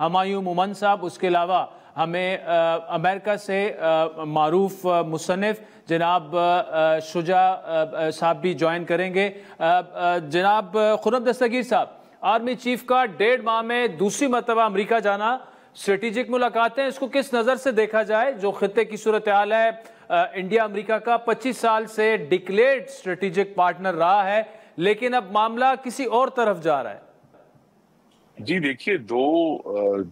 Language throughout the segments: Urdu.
ہمایوں مومن صاحب. اس کے علاوہ ہمیں امریکہ سے معروف مصنف جناب شجاع صاحب بھی جوائن کریں گے. جناب خرم دستگیر صاحب، آرمی چیف کا 1.5 ماہ میں دوسری مرتبہ امریکہ جانا، اسٹریٹجک ملاقاتیں، اس کو کس نظر سے دیکھا جائے؟ جو خطے کی صورتحال ہے، انڈیا امریکہ کا 25 سال سے ڈکلیئرڈ اسٹریٹجک پارٹنر رہا ہے، لیکن اب معاملہ کسی اور طرف جا رہا ہے. جی دیکھیے، دو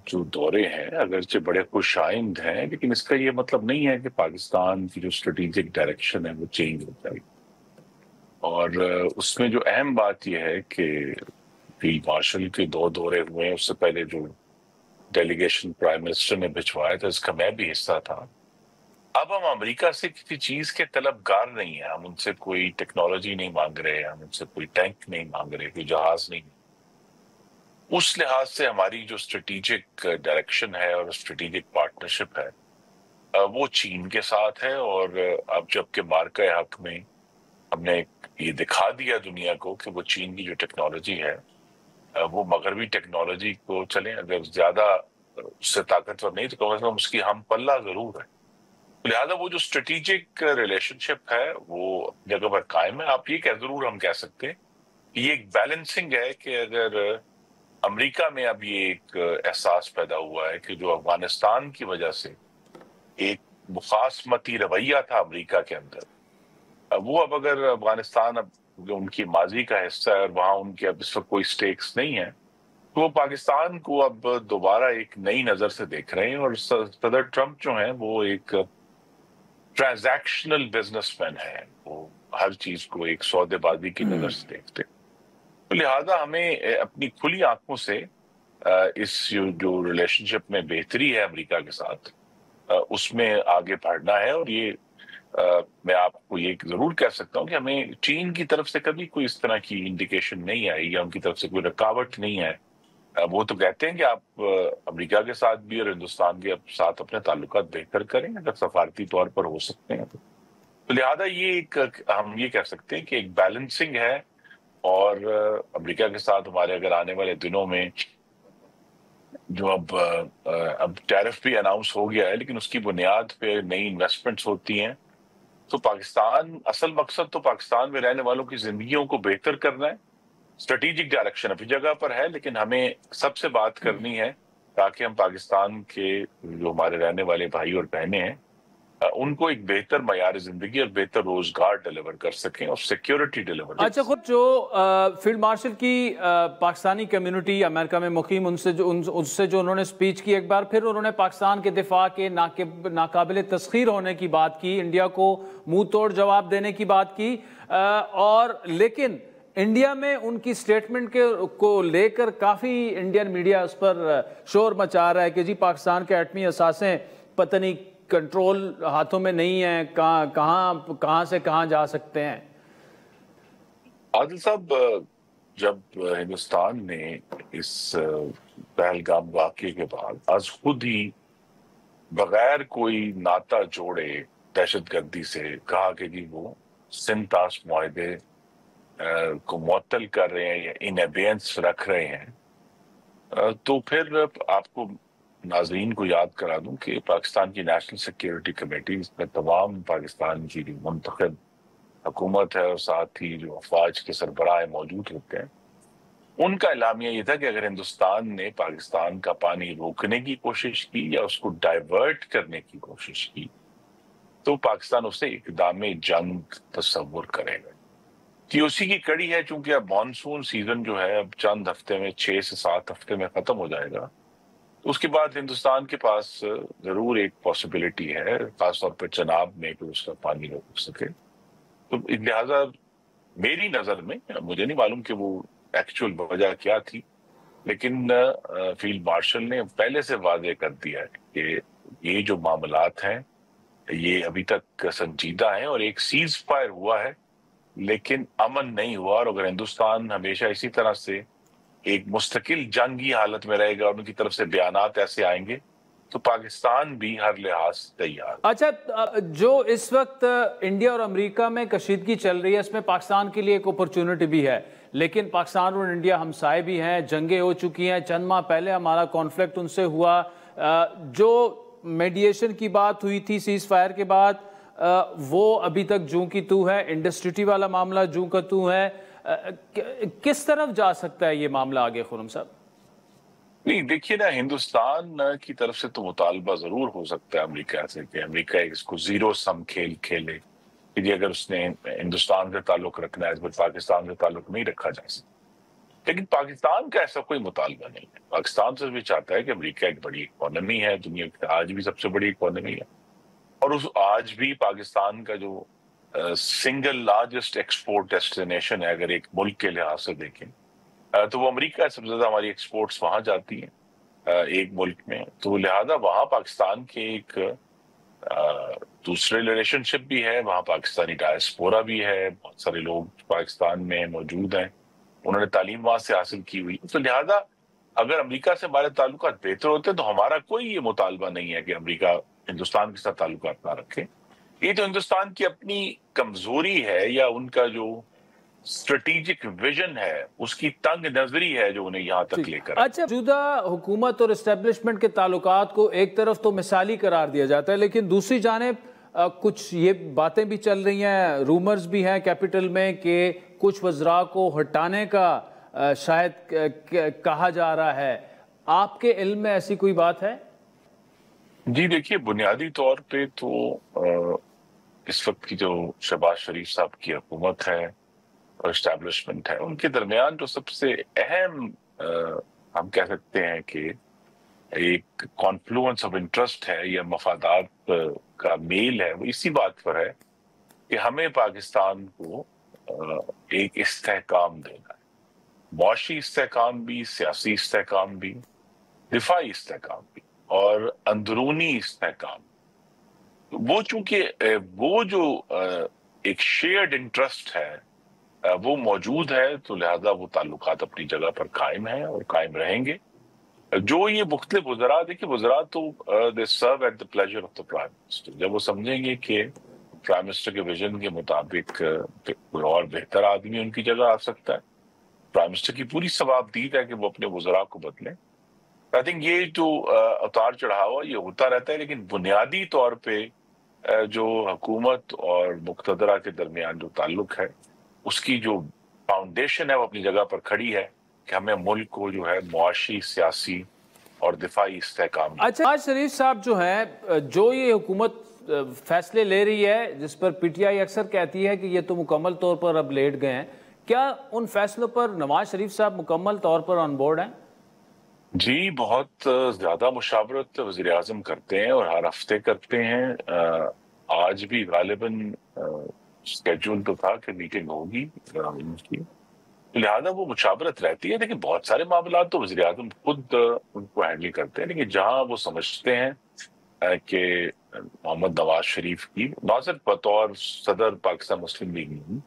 جو دورے ہیں اگرچہ بڑے خوش آئند ہیں، لیکن اس کا یہ مطلب نہیں ہے کہ پاکستان کی جو اسٹریٹجک ڈائریکشن ہے وہ چینج ہو جائے. اور اس میں جو اہم بات یہ ہے کہ فیلڈ مارشل کے 2 دورے ہوئے ہیں. اس سے پہلے جو ڈیلیگیشن پرائم منسٹر نے بھجوایا تھا، اس کا میں بھی حصہ تھا. اب ہم امریکہ سے کسی چیز کے طلبگار نہیں ہیں. ہم ان سے کوئی ٹیکنالوجی نہیں مانگ رہے، ہم ان سے کوئی ٹینک نہیں مانگ رہے، کوئی جہاز نہیں. اس لحاظ سے ہماری جو اسٹریٹجک ڈائریکشن ہے اور اسٹریٹجک پارٹنرشپ ہے وہ چین کے ساتھ ہے. اور اب جب کہ مارکہ حق میں ہم نے یہ دکھا دیا دنیا کو کہ وہ چین کی جو ٹیکنالوجی ہے وہ مغربی ٹیکنالوجی کو چلیں اگر زیادہ اس سے طاقتور نہیں تو کم از کم اس کی ہم پلہ ضرور ہے. لہٰذا وہ جو اسٹریٹجک ریلیشن شپ ہے وہ جگہ پر قائم ہے. آپ یہ ضرور ہم کہہ سکتے ہیں کہ یہ ایک بیلنسنگ ہے کہ اگر امریکہ میں اب یہ ایک احساس پیدا ہوا ہے کہ جو افغانستان کی وجہ سے ایک مخاصمتی رویہ تھا امریکہ کے اندر، وہ اب اگر افغانستان اب جو ان کی ماضی کا حصہ ہے اور وہاں ان کے اب اس وقت کوئی سٹیکس نہیں ہیں، تو وہ پاکستان کو اب دوبارہ ایک نئی نظر سے دیکھ رہے ہیں. اور صدر ٹرمپ جو ہیں وہ ایک ٹرانزیکشنل بزنس مین ہے، وہ ہر چیز کو ایک سودے بازی کی نظر سے دیکھتے. لہذا ہمیں اپنی کھلی آنکھوں سے اس جو ریلیشن شپ میں بہتری ہے امریکہ کے ساتھ اس میں آگے بڑھنا ہے. اور یہ میں آپ کو یہ ضرور کہہ سکتا ہوں کہ ہمیں چین کی طرف سے کبھی کوئی اس طرح کی انڈیکیشن نہیں آئی یا ان کی طرف سے کوئی رکاوٹ نہیں ہے. وہ تو کہتے ہیں کہ آپ امریکہ کے ساتھ بھی اور ہندوستان کے ساتھ اپنے تعلقات بہتر کریں اگر سفارتی طور پر ہو سکتے ہیں. تو لہذا یہ ایک ہم یہ کہہ سکتے ہیں کہ ایک بیلنسنگ ہے. اور امریکہ کے ساتھ ہمارے اگر آنے والے دنوں میں جو اب ٹیرف بھی اناؤنس ہو گیا ہے لیکن اس کی بنیاد پہ نئی انویسٹمنٹس ہوتی ہیں، تو پاکستان اصل مقصد تو پاکستان میں رہنے والوں کی زندگیوں کو بہتر کرنا ہے. اسٹریٹجک ڈائریکشن اپنی جگہ پر ہے، لیکن ہمیں سب سے بات کرنی ہے تاکہ ہم پاکستان کے جو ہمارے رہنے والے بھائی اور بہنیں ہیں ان کو ایک بہتر معیار زندگی اور بہتر روزگار ڈیلیور کر سکیں اور سیکیورٹی ڈیلیور کر سکیں. اچھا، خود جو فیلڈ مارشل کی پاکستانی کمیونٹی امریکہ میں مقیم ان سے جو انہوں نے سپیچ کی، ایک بار پھر انہوں نے پاکستان کے دفاع کے ناقابل تسخیر ہونے کی بات کی، انڈیا کو منہ توڑ جواب دینے کی بات کی. اور لیکن انڈیا میں ان کی سٹیٹمنٹ کو لے کر کافی انڈین میڈیا اس پر شور مچا رہا ہے کہ جی پاکستان کے ایٹمی اثاثے پتہ نہیں کنٹرول ہاتھوں میں نہیں ہیں، کہاں سے کہاں جا سکتے ہیں. عادل صاحب، جب ہندوستان نے اس پہلگام واقعے کے بعد از خود ہی بغیر کوئی ناطہ جوڑے دہشت گردی سے کہا کہ جی وہ سندھ طاس معاہدے کو معطل کر رہے ہیں یا ان ایبینس رکھ رہے ہیں، تو پھر آپ کو ناظرین کو یاد کرا دوں کہ پاکستان کی نیشنل سیکیورٹی کمیٹی میں تمام پاکستان کی جو منتخب حکومت ہے اور ساتھ ہی جو افواج کے سربراہ موجود ہوتے ہیں، ان کا اعلامیہ یہ تھا کہ اگر ہندوستان نے پاکستان کا پانی روکنے کی کوشش کی یا اس کو ڈائیورٹ کرنے کی کوشش کی تو پاکستان اسے اقدام جنگ تصور کرے گا. کہ اسی کی کڑی ہے، چونکہ اب مانسون سیزن جو ہے اب چند ہفتے میں 6 سے 7 ہفتے میں ختم ہو جائے گا، تو اس کے بعد ہندوستان کے پاس ضرور ایک پاسبلٹی ہے خاص طور پہ چناب میں کہ اس کا پانی روک سکے. تو لہٰذا میری نظر میں مجھے نہیں معلوم کہ وہ ایکچوئل وجہ کیا تھی، لیکن فیلڈ مارشل نے پہلے سے واضح کر دیا ہے کہ یہ جو معاملات ہیں یہ ابھی تک سنجیدہ ہیں اور ایک سیز فائر ہوا ہے لیکن امن نہیں ہوا. اور اگر ہندوستان ہمیشہ اسی طرح سے ایک مستقل جنگی حالت میں رہے گا اور ان کی طرف سے بیانات ایسے آئیں گے تو پاکستان بھی ہر لحاظ سے تیار. اچھا، جو اس وقت انڈیا اور امریکہ میں کشیدگی چل رہی ہے اس میں پاکستان کے لیے ایک اپرچونٹی بھی ہے، لیکن پاکستان اور انڈیا ہمسائے بھی ہیں، جنگیں ہو چکی ہیں. چند ماہ پہلے ہمارا کانفلکٹ ان سے ہوا. جو میڈیشن کی بات ہوئی تھی سیز فائر کے بعد، وہ ابھی تک جوں کی تو ہے. انڈسٹریٹی والا معاملہ جوں کا تو ہے. کس طرف جا سکتا ہے یہ معاملہ آگے خرم صاحب؟ نہیں دیکھیے نا، ہندوستان کی طرف سے تو مطالبہ ضرور ہو سکتا ہے امریکہ سے کہ امریکہ اس کو زیرو سم کھیل کھیلے کہ جی اگر اس نے ہندوستان سے تعلق رکھنا ہے پھر پاکستان سے تعلق نہیں رکھا جا سکتا. لیکن پاکستان کا ایسا کوئی مطالبہ نہیں ہے. پاکستان سے بھی چاہتا ہے کہ امریکہ ایک بڑی اکانومی ہے، دنیا کی آج بھی سب سے بڑی اکانومی ہے، اور اس آج بھی پاکستان کا جو سنگل لارجسٹ ایکسپورٹ ڈیسٹینیشن ہے اگر ایک ملک کے لحاظ سے دیکھیں تو وہ امریکہ ہے. سب سے زیادہ ہماری ایکسپورٹس وہاں جاتی ہیں ایک ملک میں. تو لہذا وہاں پاکستان کے ایک دوسرے ریلیشن شپ بھی ہے، وہاں پاکستانی ڈائسپورا بھی ہے، بہت سارے لوگ پاکستان میں موجود ہیں، انہوں نے تعلیم وہاں سے حاصل کی ہوئی. تو لہذا اگر امریکہ سے ہمارے تعلقات بہتر ہوتے ہیں تو ہمارا کوئی یہ مطالبہ نہیں ہے کہ امریکہ ہندوستان کے ساتھ تعلقات نہ رکھے. یہ تو ہندوستان کی اپنی کمزوری ہے یا ان کا جو اسٹریٹجک ویژن ہے اس کی تنگ نظری ہے جو انہیں یہاں تک لے کر. اچھا، موجودہ حکومت اور اسٹیبلشمنٹ کے تعلقات کو ایک طرف تو مثالی قرار دیا جاتا ہے، لیکن دوسری جانب کچھ یہ باتیں بھی چل رہی ہیں، رومرز بھی ہیں کیپٹل میں کہ کچھ وزراء کو ہٹانے کا شاید کہا جا رہا ہے. آپ کے علم میں ایسی کوئی بات ہے؟ جی دیکھیے، بنیادی طور پہ تو اس وقت کی جو شہباز شریف صاحب کی حکومت ہے اور اسٹیبلشمنٹ ہے ان کے درمیان جو سب سے اہم ہم کہہ سکتے ہیں کہ ایک کانفلوئنس آف انٹرسٹ ہے یا مفادات کا میل ہے، وہ اسی بات پر ہے کہ ہمیں پاکستان کو ایک استحکام دینا ہے، معاشی استحکام بھی، سیاسی استحکام بھی، دفاعی استحکام بھی اور اندرونی استحکام. وہ چونکہ وہ جو ایک شیئرڈ انٹرسٹ ہے وہ موجود ہے تو لہذا وہ تعلقات اپنی جگہ پر قائم ہیں اور قائم رہیں گے. جو یہ مختلف وزراء، دیکھیں وزراء تو they serve at the pleasure of the Prime Minister. جب وہ سمجھیں گے کہ پرائم منسٹر کے ویژن کے مطابق کوئی اور بہتر آدمی ان کی جگہ آ سکتا ہے، پرائم منسٹر کی پوری ثوابدید ہے کہ وہ اپنے وزراء کو بدلیں. I think یہ جو اتار چڑھاوا یہ ہوتا رہتا ہے، لیکن بنیادی طور پہ جو حکومت اور مقتدرہ کے درمیان جو تعلق ہے اس کی جو فاؤنڈیشن ہے وہ اپنی جگہ پر کھڑی ہے کہ ہمیں ملک کو جو ہے معاشی، سیاسی اور دفاعی استحکام. اچھا، شہباز شریف صاحب جو ہیں، جو یہ حکومت فیصلے لے رہی ہے جس پر پی ٹی آئی اکثر کہتی ہے کہ یہ تو مکمل طور پر اب لیٹ گئے ہیں، کیا ان فیصلوں پر نواز شریف صاحب مکمل طور پر آن بورڈ ہیں؟ جی بہت زیادہ مشاورت وزیر اعظم کرتے ہیں اور ہر ہفتے کرتے ہیں. آج بھی غالباً اسکیڈول تو تھا کہ میٹنگ ہوگی ان کی، لہذا وہ مشاورت رہتی ہے. لیکن بہت سارے معاملات تو وزیر اعظم خود ان کو ہینڈل کرتے ہیں، لیکن جہاں وہ سمجھتے ہیں کہ محمد نواز شریف کی نہ صرف بطور صدر پاکستان مسلم لیگ نہیں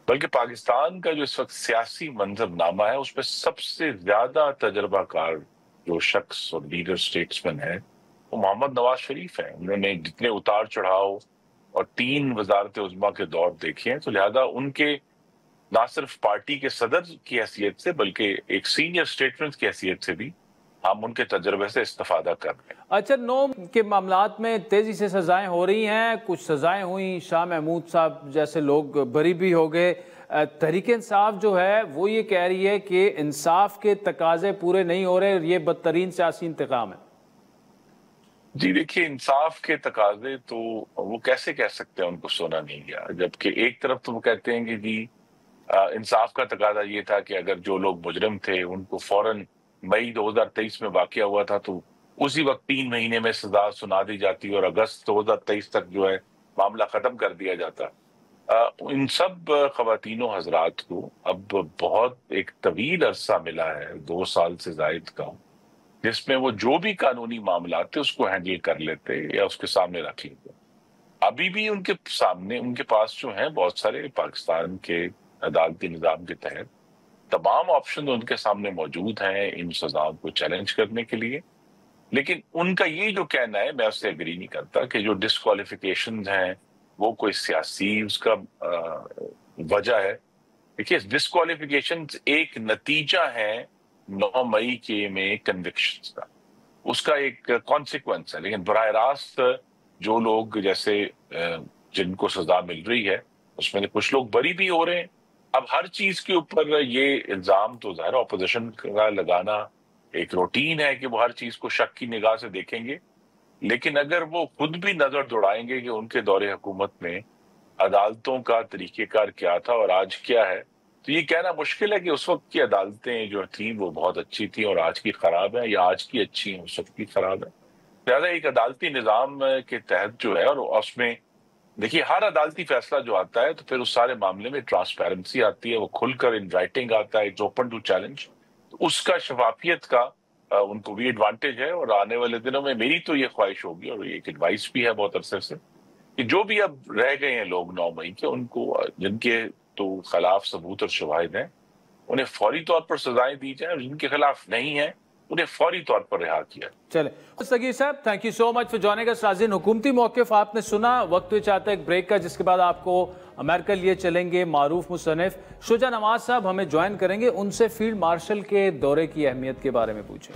بلکہ پاکستان کا جو اس وقت سیاسی منظر نامہ ہے اس پہ سب سے زیادہ تجربہ کار جو شخص اور لیڈر اسٹیٹسمین ہے وہ محمد نواز شریف ہیں. انہوں نے جتنے اتار چڑھاؤ اور 3 وزارت عظمیٰ کے دور دیکھے ہیں، تو لہذا ان کے نہ صرف پارٹی کے صدر کی حیثیت سے بلکہ ایک سینئر اسٹیٹمنٹ کی حیثیت سے بھی ہم ان کے تجربے سے استفادہ کر رہے ہیں. اچھا، 9 کے معاملات میں تیزی سے سزائیں ہو رہی ہیں، کچھ سزائیں ہوئیں، شاہ محمود صاحب جیسے لوگ بری بھی ہو گئے. تحریک انصاف جو ہے وہ یہ کہہ رہی ہے کہ انصاف کے تقاضے پورے نہیں ہو رہے اور یہ بدترین سیاسی انتقام ہے. جی دیکھیے، انصاف کے تقاضے تو وہ کیسے کہہ سکتے ہیں ان کو سونا نہیں گیا، جبکہ ایک طرف تو وہ کہتے ہیں کہ جی انصاف کا تقاضا یہ تھا کہ اگر جو لوگ مجرم تھے ان کو فوراً مئی 2023 میں واقعہ ہوا تھا تو اسی وقت 3 مہینے میں سزا سنا دی جاتی اور اگست 2023 تک جو ہے معاملہ ختم کر دیا جاتا. ان سب خواتین و حضرات کو اب بہت ایک طویل عرصہ ملا ہے، 2 سال سے زائد کا، جس میں وہ جو بھی قانونی معاملات تھے اس کو ہینڈل کر لیتے یا اس کے سامنے رکھ لیتے. ابھی بھی ان کے سامنے ان کے پاس جو ہیں بہت سارے پاکستان کے عدالتی نظام کے تحت تمام آپشن ان کے سامنے موجود ہیں ان سزاؤں کو چیلنج کرنے کے لیے. لیکن ان کا یہ جو کہنا ہے میں اس سے اگری نہیں کرتا کہ جو ڈسکوالیفیکیشنز ہیں وہ کوئی سیاسی اس کا وجہ ہے. دیکھیے ڈسکوالیفیکیشنز ایک نتیجہ ہے 9 مئی کے میں کنوکشنز کا، اس کا ایک کانسیکوینس ہے. لیکن براہ راست جو لوگ جیسے جن کو سزا مل رہی ہے اس میں کچھ لوگ بری بھی ہو رہے ہیں. اب ہر چیز کے اوپر یہ الزام تو ظاہر اپوزیشن کا لگانا ایک روٹین ہے کہ وہ ہر چیز کو شک کی نگاہ سے دیکھیں گے، لیکن اگر وہ خود بھی نظر دوڑائیں گے کہ ان کے دور حکومت میں عدالتوں کا طریقہ کار کیا تھا اور آج کیا ہے، تو یہ کہنا مشکل ہے کہ اس وقت کی عدالتیں جو تھیں وہ بہت اچھی تھیں اور آج کی خراب ہیں، یا آج کی اچھی ہیں اس وقت کی خراب ہے. لہٰذا ایک عدالتی نظام کے تحت جو ہے، اور اس میں دیکھیے ہر عدالتی فیصلہ جو آتا ہے تو پھر اس سارے معاملے میں ٹرانسپیرنسی آتی ہے، وہ کھل کر ان رائٹنگ آتا ہے، اٹس اوپن ٹو چیلنج. تو اس کا شفافیت کا ان کو بھی ایڈوانٹیج ہے. اور آنے والے دنوں میں میری تو یہ خواہش ہوگی اور ایک ایڈوائس بھی ہے بہت عرصے سے کہ جو بھی اب رہ گئے ہیں لوگ 9 مئی کے، ان کو جن کے تو خلاف ثبوت اور شواہد ہیں انہیں فوری طور پر سزائیں دی جائیں، اور جن کے خلاف نہیں ہیں انہیں فوری طور پر رہا کیا. چلے صغیر صاحب، thank you so much for joining اس. ناظرین، حکومتی موقف آپ نے سنا. وقت بھی چاہتا ہے ایک بریک کا، جس کے بعد آپ کو امریکہ لیے چلیں گے معروف مصنف شجاع نواز صاحب ہمیں جوائن کریں گے. ان سے فیلڈ مارشل کے دورے کی اہمیت کے بارے میں پوچھیں.